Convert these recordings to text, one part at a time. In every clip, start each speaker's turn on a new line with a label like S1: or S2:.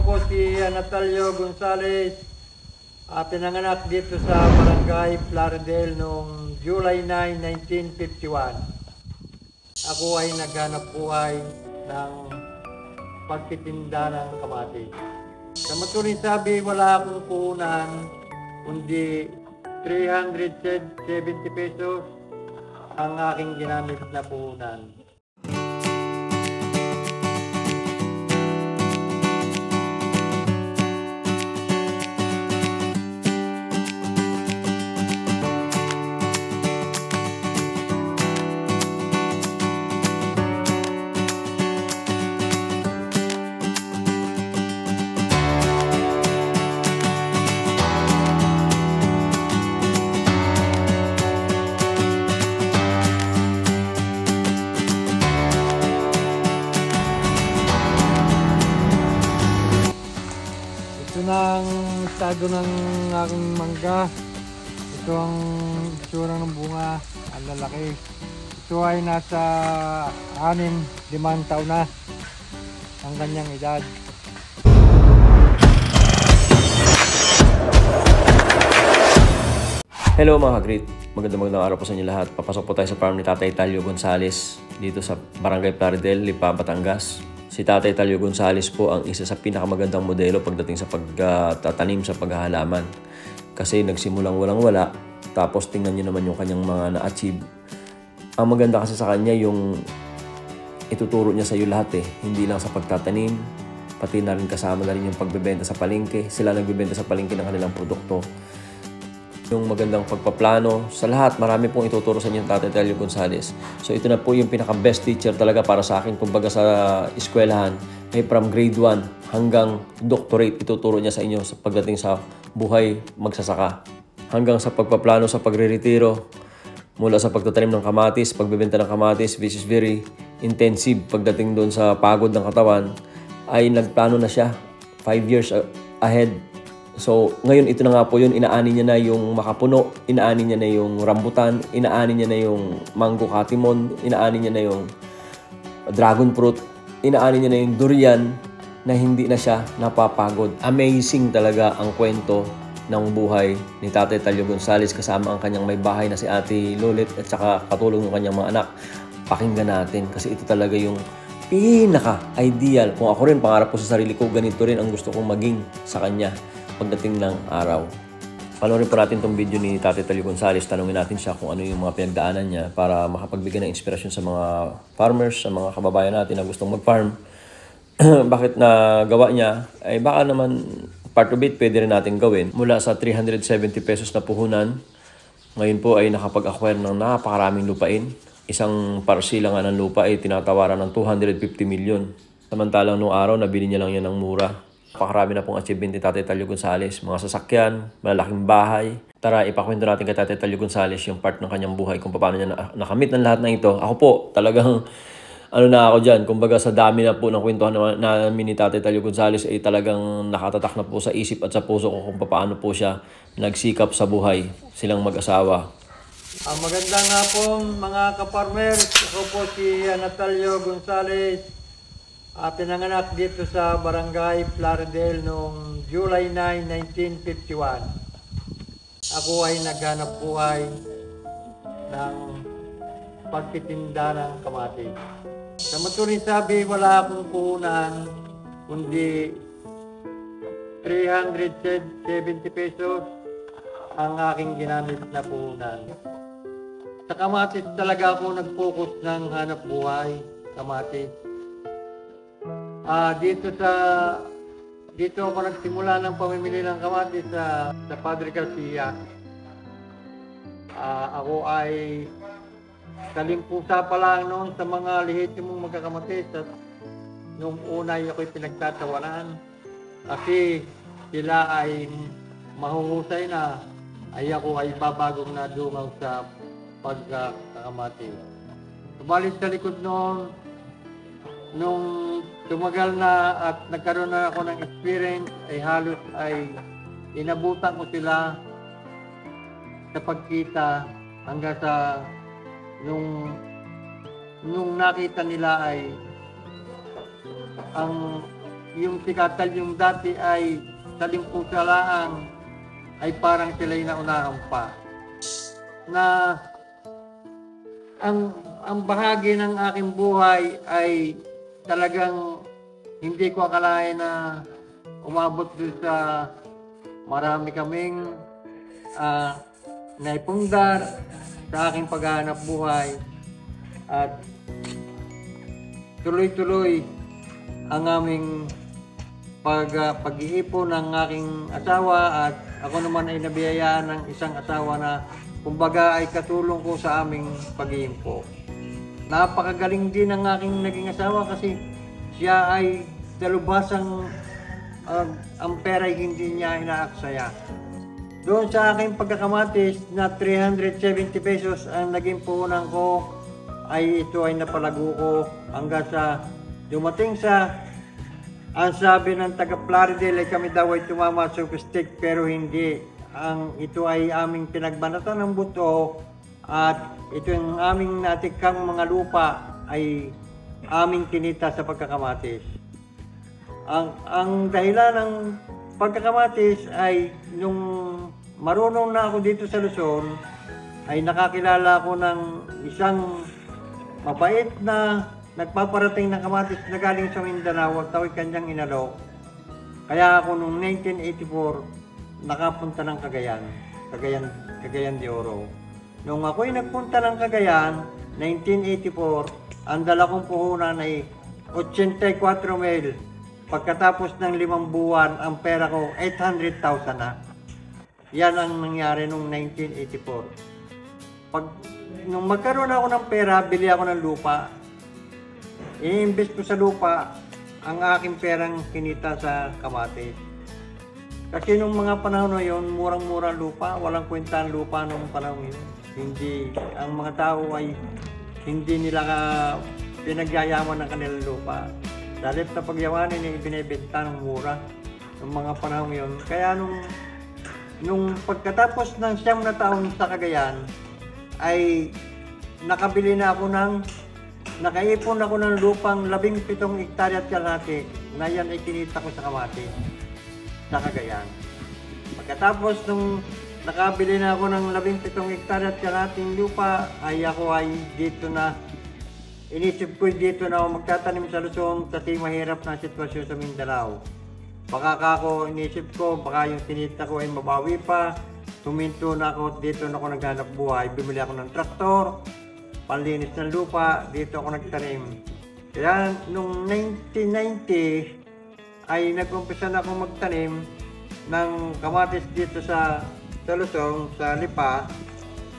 S1: po si Natalio Gonzales, pinanganak dito sa Barangay Plaridel noong July 9, 1951. Ako ay naghanap buhay ng pagtitinda ng kamatis. Sa matuloy sabi, wala akong puhunan, kundi 370 pesos ang aking ginamit na puhunan. Ito na ang estado ng aking mangga. Ito ang itsura ng bunga, ang lalaki. Ito ay nasa 6-5 taon na ang kanyang edad.
S2: Hello mga ka-great! Magandang araw po sa inyo lahat. Papasok po tayo sa farm ni Tatay Talio Gonzales dito sa Barangay Plaridel, Lipa, Batangas. Si Tatay Talio Gonzales po ang isa sa pinakamagandang modelo pagdating sa pagtatanim sa paghahalaman. Kasi nagsimulang walang-wala, tapos tingnan nyo naman yung kanyang mga na-achieve. Ang maganda kasi sa kanya yung ituturo niya sa iyo lahat Hindi lang sa pagtatanim, pati na rin kasama na rin yung pagbebenta sa palengke. Sila nagbebenta sa palengke ng kanilang produkto. Yung magandang pagpaplano, sa lahat, marami pong ituturo sa inyo Tatay Talio Gonzales. So ito na po yung pinaka-best teacher talaga para sa akin. Kumbaga sa eskwelahan, may from grade 1 hanggang doctorate ituturo niya sa inyo sa pagdating sa buhay magsasaka. Hanggang sa pagpaplano sa pagre-retiro, mula sa pagtatanim ng kamatis, pagbebenta ng kamatis, which is very intensive pagdating doon sa pagod ng katawan, ay nagplano na siya 5 years ahead. So, ngayon ito na nga po yun, inaani niya na yung makapuno, inaani niya na yung rambutan, inaani niya na yung mango katimon, inaani niya na yung dragon fruit, inaani niya na yung durian na hindi na siya napapagod. Amazing talaga ang kwento ng buhay ni Tatay Talio Gonzales kasama ang kanyang may bahay na si Ate Lolit at saka katulong ng kanyang mga anak. Pakinggan natin kasi ito talaga yung pinaka-ideal. Kung ako rin, pangarap ko sa sarili ko, ganito rin ang gusto kong maging sa kanya pagdating ng araw. Panoorin po natin itong video ni Tatay Talio Gonzales. Tanungin natin siya kung ano yung mga pinagdaanan niya para makapagbigay ng inspirasyon sa mga farmers, sa mga kababayan natin na gustong mag-farm. Bakit na gawa niya? Ay baka naman part of it pwede rin natin gawin. Mula sa 370 pesos na puhunan, ngayon po ay nakapag-acquire ng napakaraming lupain. Isang parsila nga ng lupa ay tinatawaran ng 250 million. Samantalang noong araw, nabili niya lang yan ng mura. Napakarami na pong achievement ni Tatay Talio Gonzales. Mga sasakyan, malalaking bahay. Tara, ipakwento natin kay Tatay Talio Gonzales yung part ng kanyang buhay kung paano niya nakamit ng lahat ng ito. Ako po, talagang ano na ako dyan. Kumbaga sa dami na po ng kwentuhan namin ni Tatay Talio Gonzales ay talagang nakatatak na po sa isip at sa puso ko kung paano po siya nagsikap sa buhay. Silang mag-asawa.
S1: Maganda nga po mga ka-farmers. Ako po si Natalio Gonzales. Pinanganak dito sa Barangay Plaridel noong July 9, 1951. Ako ay naghanap buhay ng pagtitinda ng kamatis. Sa matuloy sabi, wala akong puhunan, kundi 370 pesos ang aking ginamit na puhunan. Sa kamatis talaga ako nag-focus ng hanap buhay, kamatis. Dito ako nagsimula ng pamimili ng kamatis sa Padre Garcia. Ako ay kalimpusa pa lang noon sa mga lehitimong magkakamatis at nung una ay ako'y pinagtatawanan kasi sila ay mahuhusay na ay ako ay babagong nadungaw sa pagkakamatis. Subalit sa likod noon, nung tumagal na at nagkaroon na ako ng experience, ay halos ay inabutan ko sila sa pagkita hanggang sa nung nakita nila ay ang yung sikatal yung dati ay sa limpusa laang ay parang sila'y naunahan pa. Na ang bahagi ng aking buhay ay talagang hindi ko akalain na umabot doon sa marami kaming naipundar sa aking paghahanap buhay at tuloy-tuloy ang aming pag-iipon ng aking asawa at ako naman ay nabiyayaan ng isang asawa na kumbaga ay katulong ko sa aming pag-iimpo. Napakagaling din ng aking naging asawa kasi siya ay dalubhasang ang pera ay hindi niya inaaksaya. Doon sa aking pagkakamatis na 370 pesos ang naging puhunan ko ay ito ay napalago ko hanggang sa dumating sa ang sabi ng taga Plaridel ay kami daw ay tumama sa stick pero hindi. Ito ay aming pinagbanatan ng buto at ito yung aming natikang mga lupa ay aming kinita sa pagkakamatis. Ang dahilan ng pagkakamatis ay nung marunong na ako dito sa Luzon ay nakakilala ko ng isang mabait na nagpaparating ng kamatis na galing sa Mindanao at ako'y kanyang inalok. Kaya ako noong 1984 nakapunta ng Cagayan de Oro. Nung ako'y nagpunta ng Cagayan, 1984, ang dala kong puhunan ay 84 mil. Pagkatapos ng 5 buwan, ang pera ko 800,000 na. Yan ang nangyari noong 1984. Nung magkaroon ako ng pera, bili ako ng lupa. I-invest ko sa lupa ang aking perang kinita sa kamatis. Kasi nung mga panahon na yun, murang-mura lupa, walang kwenta ang lupa nung panahon yun. Ang mga tao ay hindi nila pinagyayaman ng kanilang lupa. Dahil sa pagyawanin ay binibenta ng mura ng mga panahon yun. Kaya nung pagkatapos ng 9 na taon sa Cagayan, ay nakaipon ako ng lupang 17 hektarya at kalahati na yan ay kinita ko sa kamatis sa Cagayan. Pagkatapos nung nakabili na ako ng 17 hektarya at kalahating lupa, ay ako ay dito na inisip ko dito na magtatanim sa Luzon kasi mahirap na sitwasyon sa Mindanao. Baka ako inisip ko, baka yung tinita ko ay mabawi pa. Tuminto na ako, dito na ako naghanap buhay. Bumili ako ng traktor, panlinis ng lupa, dito ako nagtanim. Kaya noong 1990 ay nag-umpisa na akong magtanim ng kamatis dito sa Luzon, sa Lipa.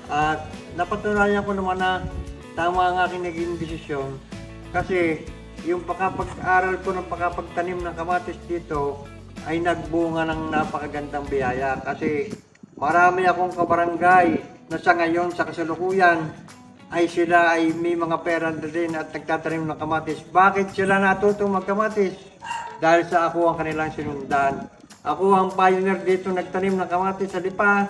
S1: At napatunayan ko naman na tama ang aking naging desisyon. Kasi yung pakapag-aral ko ng pakapagtanim ng kamatis dito ay nagbunga ng napakagandang biyaya. Kasi marami akong kabarangay na sa ngayon, sa kasalukuyan, ay sila ay may mga pera na din at nagtatanim ng kamatis. Bakit sila natuto magkamatis? Dahil sa ako ang kanilang sinundan. Ako ang pioneer dito nagtanim ng kamatis sa Lipa.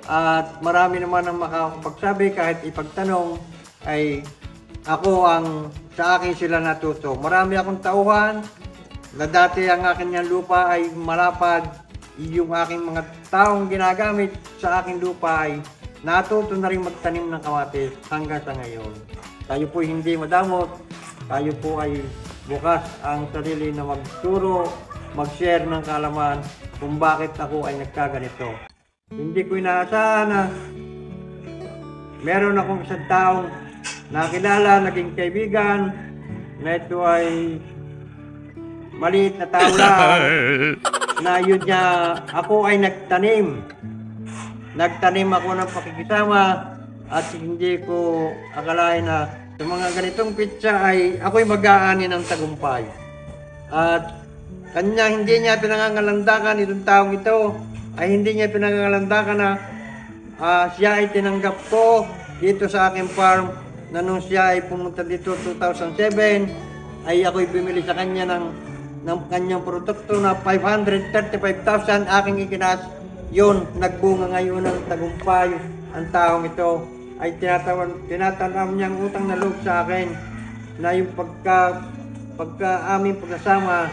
S1: At marami naman ang makakapagsabi kahit ipagtanong ay ako ang sa akin sila natuto. Marami akong tauhan na dati ang aking lupa ay malapad. Yung aking mga taong ginagamit sa aking lupa ay natuto na rin magtanim ng kamatis hanggang sa ngayon. Tayo po hindi madamot, tayo po ay bukas ang sarili na magturo, mag-share ng kaalaman kung bakit ako ay nagkaganito. Hindi ko inaasahan na meron akong isang taong nakilala, naging kaibigan, na ito ay maliit na tao lang. Na yun niya, ako ay nagtanim. Nagtanim ako ng pakikisama at hindi ko akalain na sa mga ganitong pitsa ay ako'y mag-aani ng tagumpay. At hindi niya pinangangalandakan itong taong ito, ay hindi niya pinangangalandakan na siya ay tinanggap ko dito sa aking farm na nung siya ay pumunta dito 2007 ay ako'y bumili sa kanya ng kanyang produkto na 535,000 aking ikinas. Yun, nagbunga ngayon ng tagumpay. Ang taong ito ay tinatanam niyang utang na loob sa akin na yung pagka aming pagkasama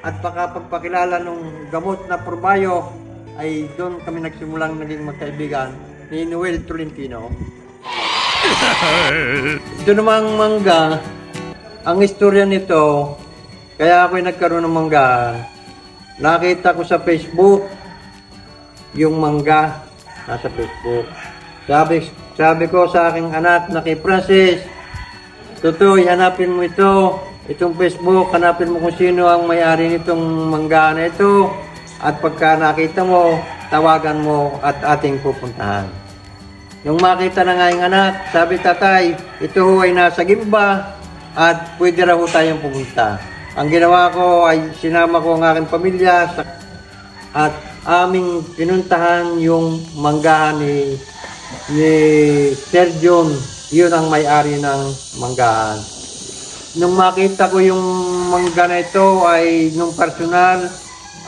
S1: at pagpakilala ng gamot na Probayo ay doon kami nagsimulang naging magkaibigan ni Noel Tolentino. Ito namang mangga, ang istorya nito, kaya ako'y nagkaroon ng mangga. Nakita ko sa Facebook yung mangga nasa Facebook. Sabi ko sa aking anak na kay Francis, Tutoy, hanapin mo itong Facebook, hanapin mo kung sino ang may-ari nitong mangga na ito. At pagka nakita mo, tawagan mo at ating pupuntahan. Nung makita na nga yung anak, sabi tatay, ito ho ay nasa Gimba at pwede raw tayong pumunta. Ang ginawa ko ay sinama ko ang aking pamilya at aming pinuntahan yung manggahan ni Sir John. Yun ang may-ari ng manggahan. Nung makita ko yung mangga na ito ay nung personal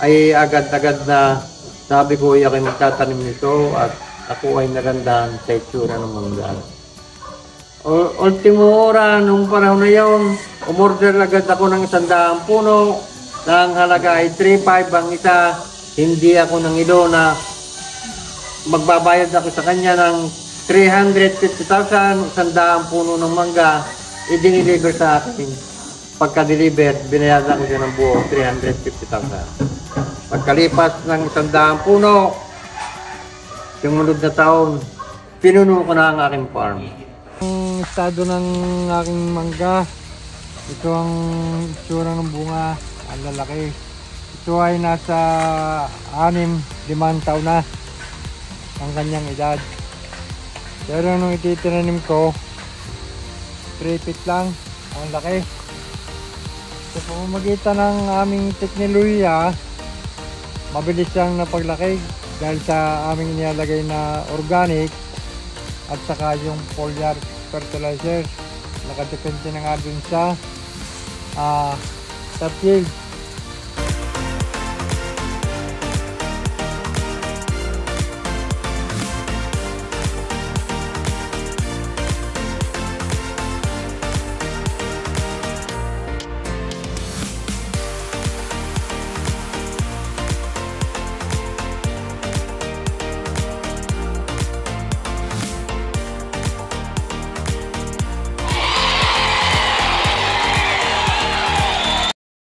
S1: ay agad-agad na sabi ko ay ako'y magtatanim nito at ako ay nagandahan sa itsura ng mangga. Ultimo ora, nung panahon na yun, umorder agad ako ng 100 puno na ang halaga ay 3.5 ang isa. Hindi ako nangido na magbabayad ako sa kanya ng 350,000, 100 puno ng mangga, i-deliver sa akin. Pagka-deliver, binayaran ko siya ng buo, 350,000. Pagkalipas ng 100 puno, sumunod na taon, pinuno ko na ang aking farm. Ang estado ng aking mangga, ito ang itsura ng bunga, ang lalaki. Ito ay nasa 6-5 taon na ang kanyang edad. Pero nung ititinanim ko, 3 feet lang ang laki. Sa pamamagitan ng aming teknolohiya, mabilis siyang napaglaki dahil sa aming nilalagay na organic at saka yung foliar fertilizer. Nakadepende na nga dun sa field.